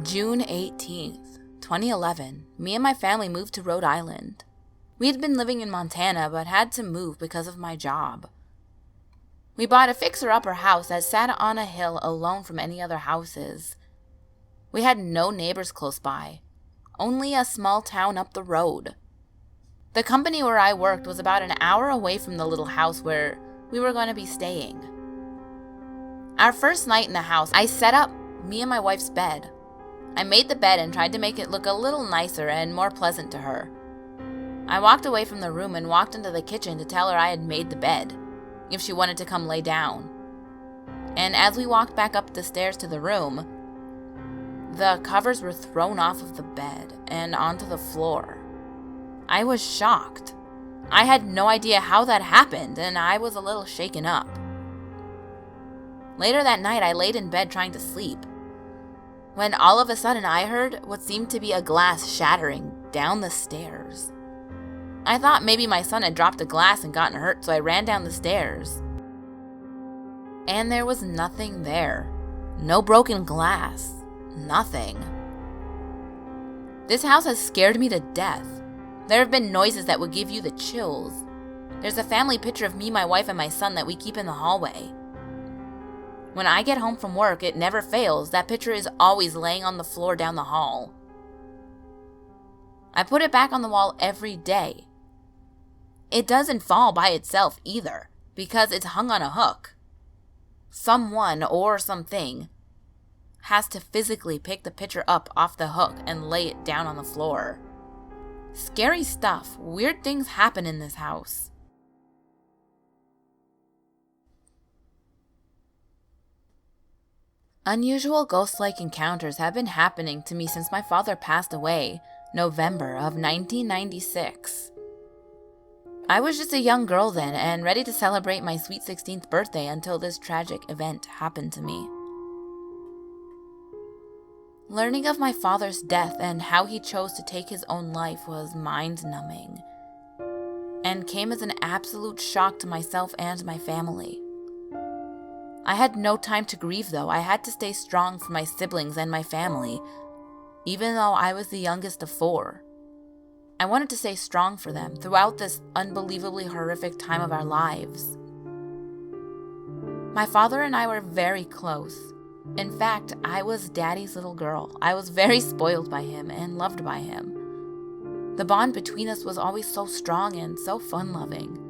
June 18th, 2011, me and my family moved to Rhode Island. We had been living in Montana but had to move because of my job. We bought a fixer-upper house that sat on a hill alone from any other houses. We had no neighbors close by, only a small town up the road. The company where I worked was about an hour away from the little house where we were going to be staying. Our first night in the house, I set up me and my wife's bed. I made the bed and tried to make it look a little nicer and more pleasant to her. I walked away from the room and walked into the kitchen to tell her I had made the bed, if she wanted to come lay down. And as we walked back up the stairs to the room, the covers were thrown off of the bed and onto the floor. I was shocked. I had no idea how that happened, and I was a little shaken up. Later that night, I laid in bed trying to sleep, when all of a sudden I heard what seemed to be a glass shattering down the stairs. I thought maybe my son had dropped a glass and gotten hurt, so I ran down the stairs. And there was nothing there. No broken glass. Nothing. This house has scared me to death. There have been noises that would give you the chills. There's a family picture of me, my wife, and my son that we keep in the hallway. When I get home from work, it never fails. That picture is always laying on the floor down the hall. I put it back on the wall every day. It doesn't fall by itself either, because it's hung on a hook. Someone or something has to physically pick the picture up off the hook and lay it down on the floor. Scary stuff. Weird things happen in this house. Unusual ghost-like encounters have been happening to me since my father passed away, November of 1996. I was just a young girl then and ready to celebrate my sweet 16th birthday until this tragic event happened to me. Learning of my father's death and how he chose to take his own life was mind-numbing, and came as an absolute shock to myself and my family. I had no time to grieve though. I had to stay strong for my siblings and my family, even though I was the youngest of 4. I wanted to stay strong for them throughout this unbelievably horrific time of our lives. My father and I were very close. In fact, I was Daddy's little girl. I was very spoiled by him and loved by him. The bond between us was always so strong and so fun-loving.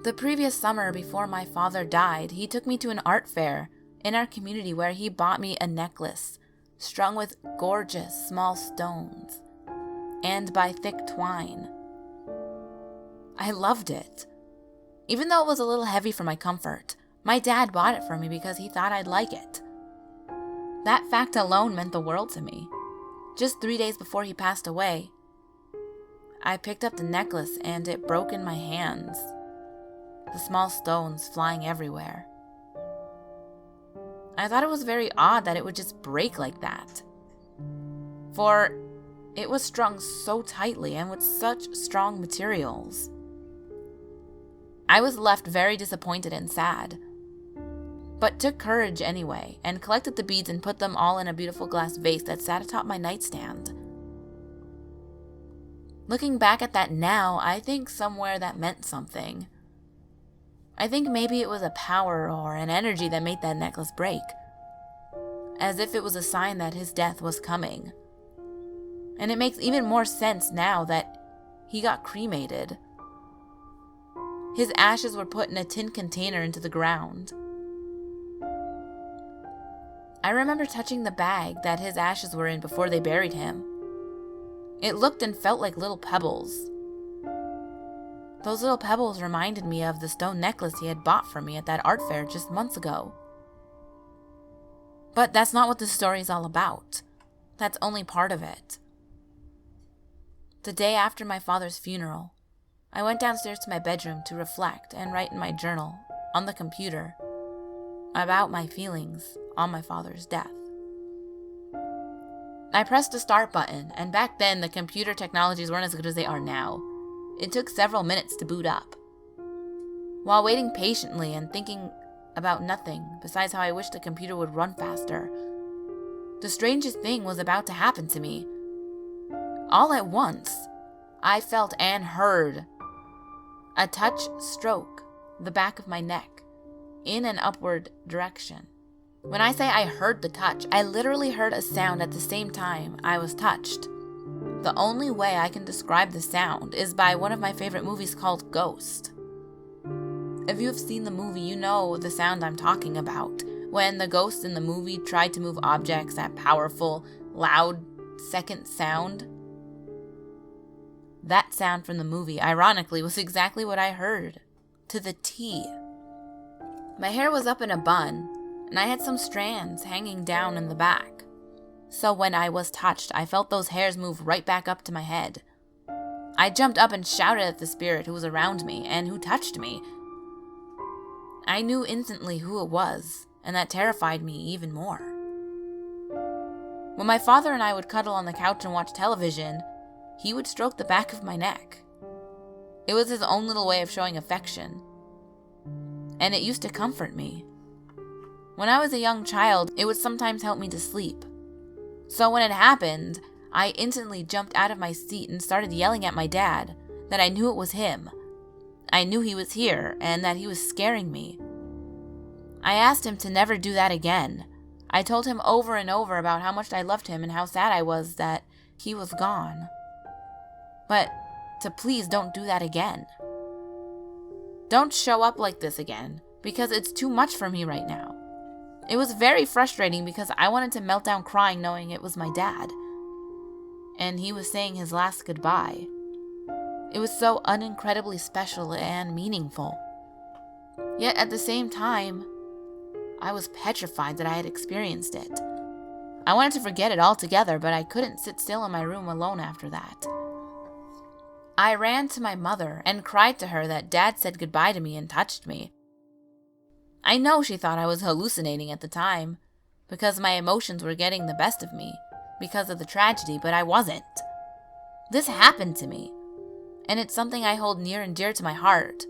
The previous summer before my father died, he took me to an art fair in our community where he bought me a necklace strung with gorgeous small stones and by thick twine. I loved it. Even though it was a little heavy for my comfort, my dad bought it for me because he thought I'd like it. That fact alone meant the world to me. Just 3 days before he passed away, I picked up the necklace and it broke in my hands, the small stones flying everywhere. I thought it was very odd that it would just break like that, for it was strung so tightly and with such strong materials. I was left very disappointed and sad, but took courage anyway and collected the beads and put them all in a beautiful glass vase that sat atop my nightstand. Looking back at that now, I think somewhere that meant something. I think maybe it was a power or an energy that made that necklace break, as if it was a sign that his death was coming. And it makes even more sense now that he got cremated. His ashes were put in a tin container into the ground. I remember touching the bag that his ashes were in before they buried him. It looked and felt like little pebbles. Those little pebbles reminded me of the stone necklace he had bought for me at that art fair just months ago. But that's not what this story is all about. That's only part of it. The day after my father's funeral, I went downstairs to my bedroom to reflect and write in my journal, on the computer, about my feelings on my father's death. I pressed the start button, and back then the computer technologies weren't as good as they are now. It took several minutes to boot up. While waiting patiently and thinking about nothing besides how I wished the computer would run faster, The strangest thing was about to happen to me. All at once, I felt and heard a touch stroke the back of my neck in an upward direction. When I say I heard the touch, I literally heard a sound at the same time I was touched. The only way I can describe the sound is by one of my favorite movies called Ghost. If you have seen the movie, you know the sound I'm talking about. When the ghost in the movie tried to move objects, that powerful, loud second sound. That sound from the movie, ironically, was exactly what I heard. To the T. My hair was up in a bun, and I had some strands hanging down in the back. So when I was touched, I felt those hairs move right back up to my head. I jumped up and shouted at the spirit who was around me and who touched me. I knew instantly who it was, and that terrified me even more. When my father and I would cuddle on the couch and watch television, he would stroke the back of my neck. It was his own little way of showing affection, and it used to comfort me. When I was a young child, it would sometimes help me to sleep. So when it happened, I instantly jumped out of my seat and started yelling at my dad that I knew it was him. I knew he was here and that he was scaring me. I asked him to never do that again. I told him over and over about how much I loved him and how sad I was that he was gone. But to please don't do that again. Don't show up like this again, because it's too much for me right now. It was very frustrating because I wanted to melt down crying knowing it was my dad. And he was saying his last goodbye. It was so unincredibly special and meaningful. Yet at the same time, I was petrified that I had experienced it. I wanted to forget it altogether, but I couldn't sit still in my room alone after that. I ran to my mother and cried to her that Dad said goodbye to me and touched me. I know she thought I was hallucinating at the time, because my emotions were getting the best of me because of the tragedy, but I wasn't. This happened to me, and it's something I hold near and dear to my heart,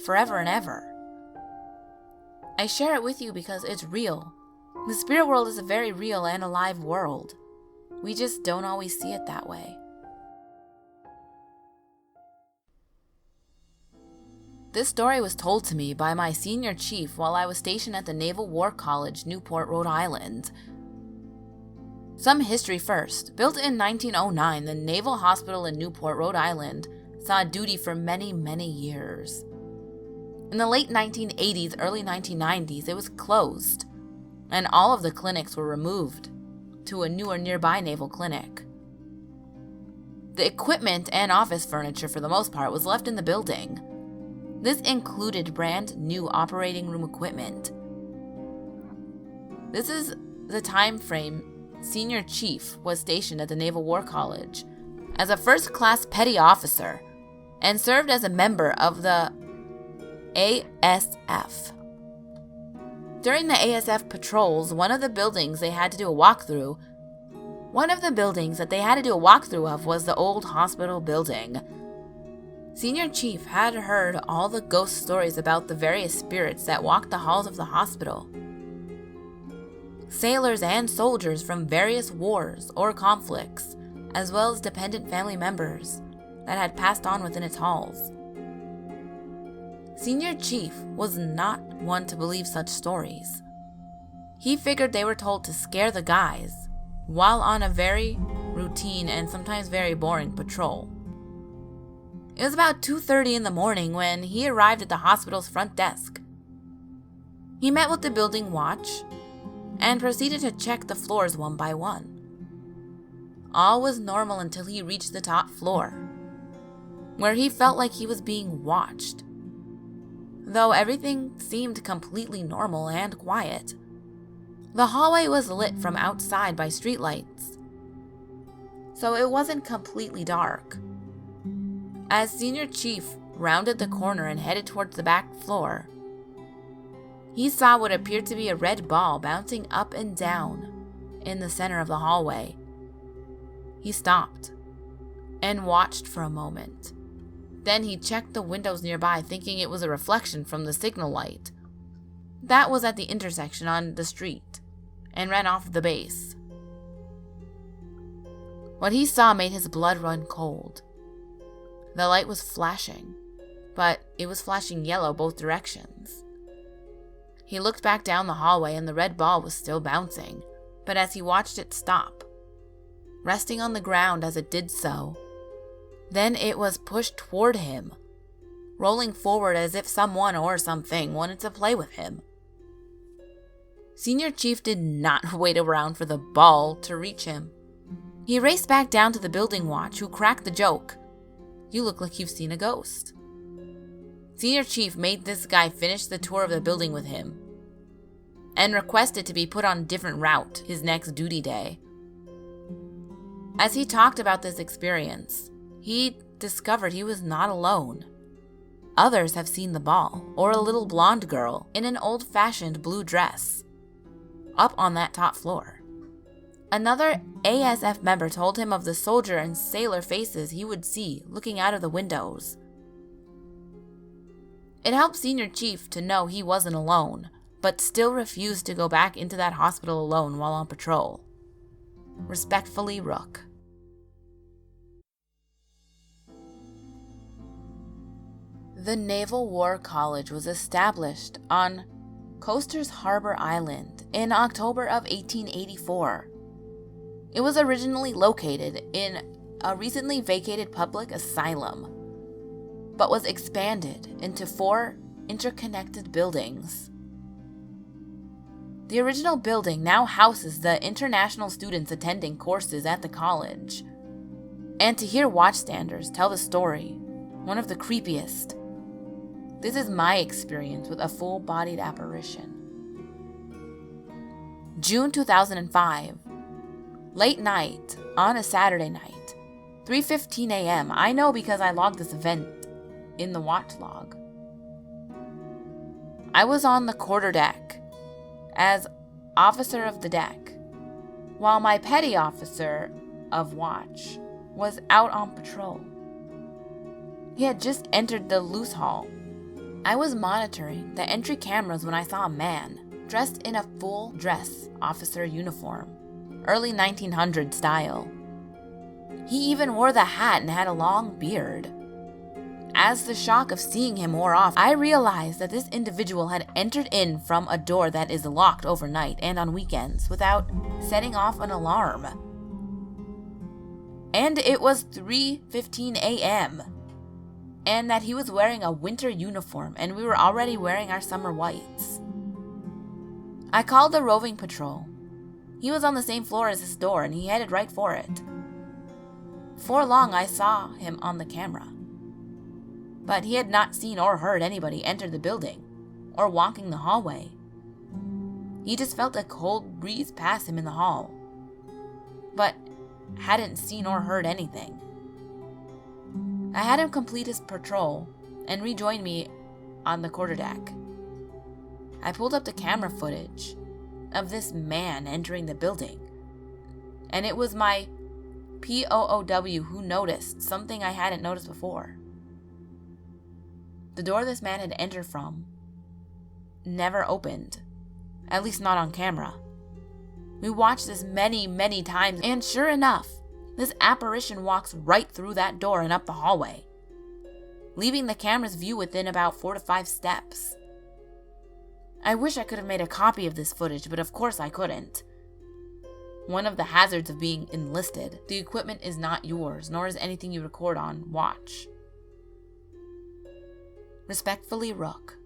forever and ever. I share it with you because it's real. The spirit world is a very real and alive world. We just don't always see it that way. This story was told to me by my senior chief while I was stationed at the Naval War College, Newport, Rhode Island. Some history first. Built in 1909, the Naval Hospital in Newport, Rhode Island saw duty for many, many years. In the late 1980s, early 1990s, it was closed, and all of the clinics were removed to a newer nearby naval clinic. The equipment and office furniture, for the most part, was left in the building. This included brand new operating room equipment. This is the time frame Senior Chief was stationed at the Naval War College as a first-class petty officer and served as a member of the ASF. During the ASF patrols, one of the buildings that they had to do a walkthrough of was the old hospital building. Senior Chief had heard all the ghost stories about the various spirits that walked the halls of the hospital. Sailors and soldiers from various wars or conflicts, as well as dependent family members that had passed on within its halls. Senior Chief was not one to believe such stories. He figured they were told to scare the guys while on a very routine and sometimes very boring patrol. It was about 2:30 in the morning when he arrived at the hospital's front desk. He met with the building watch and proceeded to check the floors one by one. All was normal until he reached the top floor, where he felt like he was being watched. Though everything seemed completely normal and quiet. The hallway was lit from outside by streetlights, so it wasn't completely dark. As Senior Chief rounded the corner and headed towards the back floor, he saw what appeared to be a red ball bouncing up and down in the center of the hallway. He stopped and watched for a moment. Then he checked the windows nearby, thinking it was a reflection from the signal light that was at the intersection on the street, and ran off the base. What he saw made his blood run cold. The light was flashing, but it was flashing yellow both directions. He looked back down the hallway and the red ball was still bouncing, but as he watched it stop, resting on the ground as it did so, then it was pushed toward him, rolling forward as if someone or something wanted to play with him. Senior Chief did not wait around for the ball to reach him. He raced back down to the building watch, who cracked the joke. "You look like you've seen a ghost." Senior Chief made this guy finish the tour of the building with him and requested to be put on a different route his next duty day. As he talked about this experience, he discovered he was not alone. Others have seen the ball, or a little blonde girl in an old-fashioned blue dress, up on that top floor. Another ASF member told him of the soldier and sailor faces he would see looking out of the windows. It helped Senior Chief to know he wasn't alone, but still refused to go back into that hospital alone while on patrol. Respectfully, Rook. The Naval War College was established on Coasters Harbor Island in October of 1884. It was originally located in a recently vacated public asylum, but was expanded into 4 interconnected buildings. The original building now houses the international students attending courses at the college. And to hear watchstanders tell the story, one of the creepiest. This is my experience with a full-bodied apparition. June 2005. Late night, on a Saturday night, 3:15 a.m. I know because I logged this event in the watch log. I was on the quarterdeck as officer of the deck, while my petty officer of watch was out on patrol. He had just entered the loose hall. I was monitoring the entry cameras when I saw a man dressed in a full dress officer uniform, early 1900 style. He even wore the hat and had a long beard. As the shock of seeing him wore off, I realized that this individual had entered in from a door that is locked overnight and on weekends without setting off an alarm. And it was 3:15 a.m. and that he was wearing a winter uniform and we were already wearing our summer whites. I called the roving patrol. He was on the same floor as his door and he headed right for it. Before long, I saw him on the camera. But he had not seen or heard anybody enter the building or walking the hallway. He just felt a cold breeze pass him in the hall, but hadn't seen or heard anything. I had him complete his patrol and rejoin me on the quarterdeck. I pulled up the camera footage of this man entering the building, and it was my POOW who noticed something I hadn't noticed before. The door this man had entered from never opened, at least not on camera. We watched this many times, and sure enough, this apparition walks right through that door and up the hallway, leaving the camera's view within about 4 to 5 steps. I wish I could have made a copy of this footage, but of course I couldn't. One of the hazards of being enlisted, the equipment is not yours, nor is anything you record on watch. Respectfully, Rook.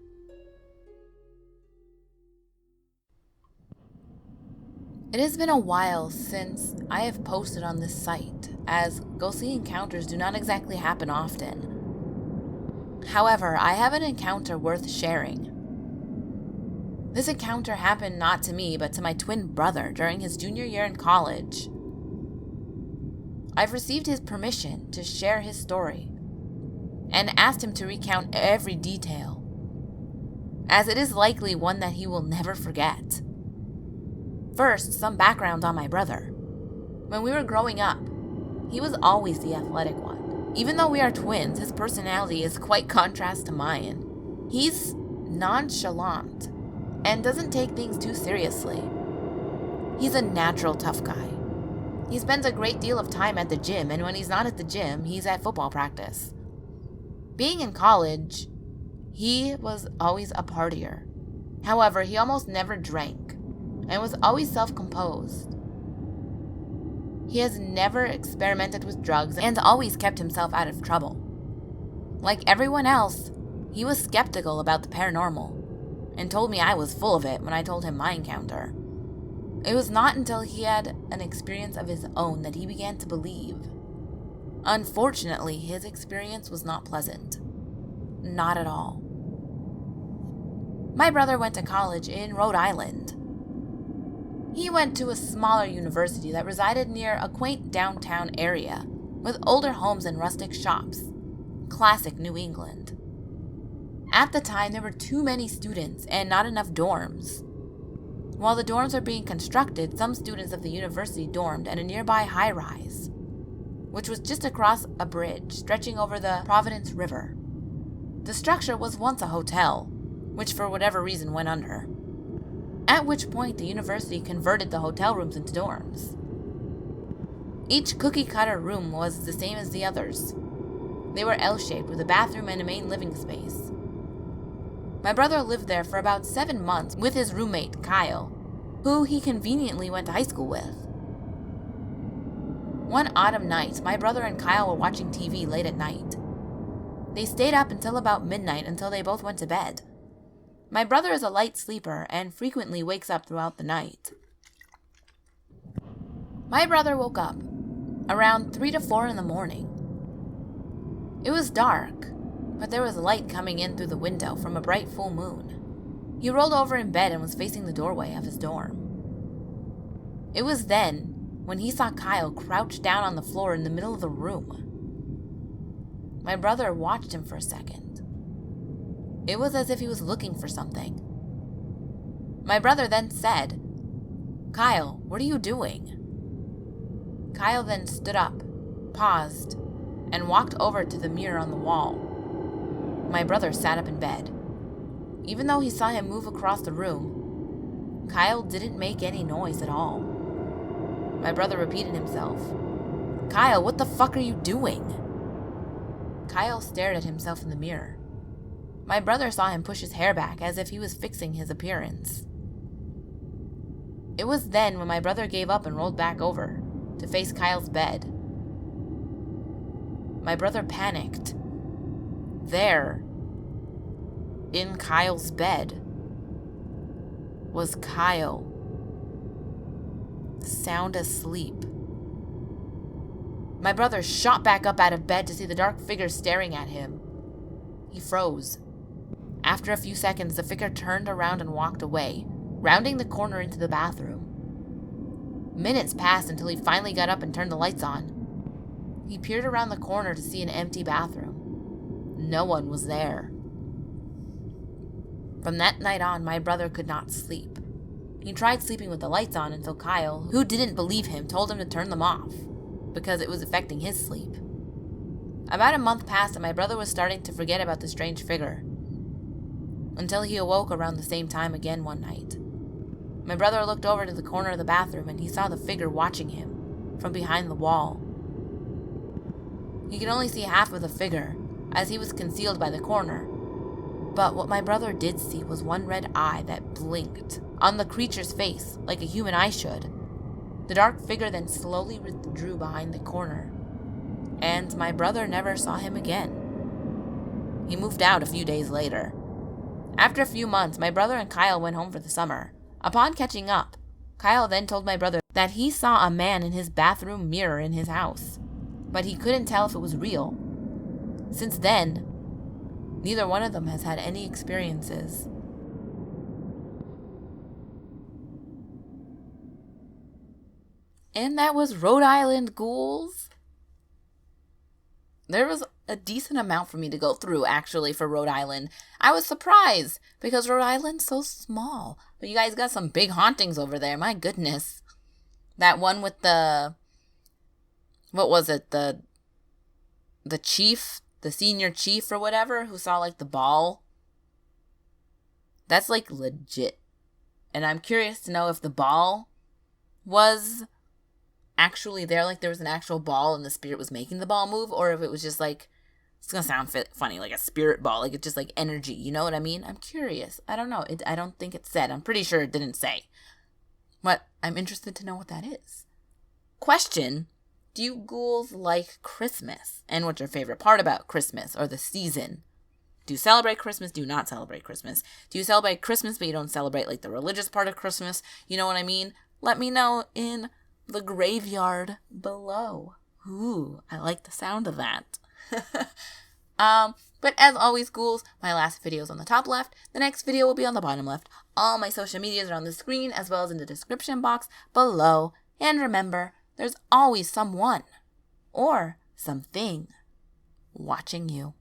It has been a while since I have posted on this site, as ghostly encounters do not exactly happen often. However, I have an encounter worth sharing. This encounter happened not to me, but to my twin brother during his junior year in college. I've received his permission to share his story, and asked him to recount every detail, as it is likely one that he will never forget. First, some background on my brother. When we were growing up, he was always the athletic one. Even though we are twins, his personality is quite contrast to mine. He's nonchalant and doesn't take things too seriously. He's a natural tough guy. He spends a great deal of time at the gym, and when he's not at the gym, he's at football practice. Being in college, he was always a partier. However, he almost never drank, and was always self-composed. He has never experimented with drugs and always kept himself out of trouble. Like everyone else, he was skeptical about the paranormal, and told me I was full of it when I told him my encounter. It was not until he had an experience of his own that he began to believe. Unfortunately, his experience was not pleasant. Not at all. My brother went to college in Rhode Island. He went to a smaller university that resided near a quaint downtown area with older homes and rustic shops. Classic New England. At the time, there were too many students and not enough dorms. While the dorms were being constructed, some students of the university dormed at a nearby high-rise, which was just across a bridge stretching over the Providence River. The structure was once a hotel, which for whatever reason went under. At which point the university converted the hotel rooms into dorms. Each cookie-cutter room was the same as the others. They were L-shaped with a bathroom and a main living space. My brother lived there for about 7 months with his roommate, Kyle, who he conveniently went to high school with. One autumn night, my brother and Kyle were watching TV late at night. They stayed up until about midnight until they both went to bed. My brother is a light sleeper and frequently wakes up throughout the night. My brother woke up around 3 to 4 in the morning. It was dark, but there was light coming in through the window from a bright full moon. He rolled over in bed and was facing the doorway of his dorm. It was then when he saw Kyle crouched down on the floor in the middle of the room. My brother watched him for a second. It was as if he was looking for something. My brother then said, "Kyle, what are you doing?" Kyle then stood up, paused, and walked over to the mirror on the wall. My brother sat up in bed. Even though he saw him move across the room, Kyle didn't make any noise at all. My brother repeated himself, "Kyle, what the fuck are you doing?" Kyle stared at himself in the mirror. My brother saw him push his hair back as if he was fixing his appearance. It was then when my brother gave up and rolled back over to face Kyle's bed. My brother panicked. There, in Kyle's bed, was Kyle, sound asleep. My brother shot back up out of bed to see the dark figure staring at him. He froze. After a few seconds, the figure turned around and walked away, rounding the corner into the bathroom. Minutes passed until he finally got up and turned the lights on. He peered around the corner to see an empty bathroom. No one was there. From that night on, my brother could not sleep. He tried sleeping with the lights on until Kyle, who didn't believe him, told him to turn them off, because it was affecting his sleep. About a month passed and my brother was starting to forget about the strange figure, until he awoke around the same time again one night. My brother looked over to the corner of the bathroom and he saw the figure watching him from behind the wall. He could only see half of the figure, as he was concealed by the corner. But what my brother did see was one red eye that blinked on the creature's face like a human eye should. The dark figure then slowly withdrew behind the corner, and my brother never saw him again. He moved out a few days later. After a few months, my brother and Kyle went home for the summer. Upon catching up, Kyle then told my brother that he saw a man in his bathroom mirror in his house, but he couldn't tell if it was real. Since then, neither one of them has had any experiences. And that was Rhode Island ghouls. There was a decent amount for me to go through, actually, for Rhode Island. I was surprised, because Rhode Island's so small. But you guys got some big hauntings over there, my goodness. That one with the... what was it? The chief? The senior chief or whatever, who saw, like, the ball? That's, like, legit. And I'm curious to know if the ball was actually there, like there was an actual ball and the spirit was making the ball move, or if it was just like, it's gonna sound funny, like a spirit ball, like it's just like energy, you know what I mean? I'm curious. I don't know. I don't think it said. I'm pretty sure it didn't say. But I'm interested to know what that is. Question: do you ghouls like Christmas? And what's your favorite part about Christmas or the season? Do you celebrate Christmas? Do you not celebrate Christmas? Do you celebrate Christmas but you don't celebrate like the religious part of Christmas? You know what I mean? Let me know in the graveyard below. Ooh, I like the sound of that. But as always, ghouls, my last video is on the top left. The next video will be on the bottom left. All my social medias are on the screen as well as in the description box below. And remember, there's always someone or something watching you.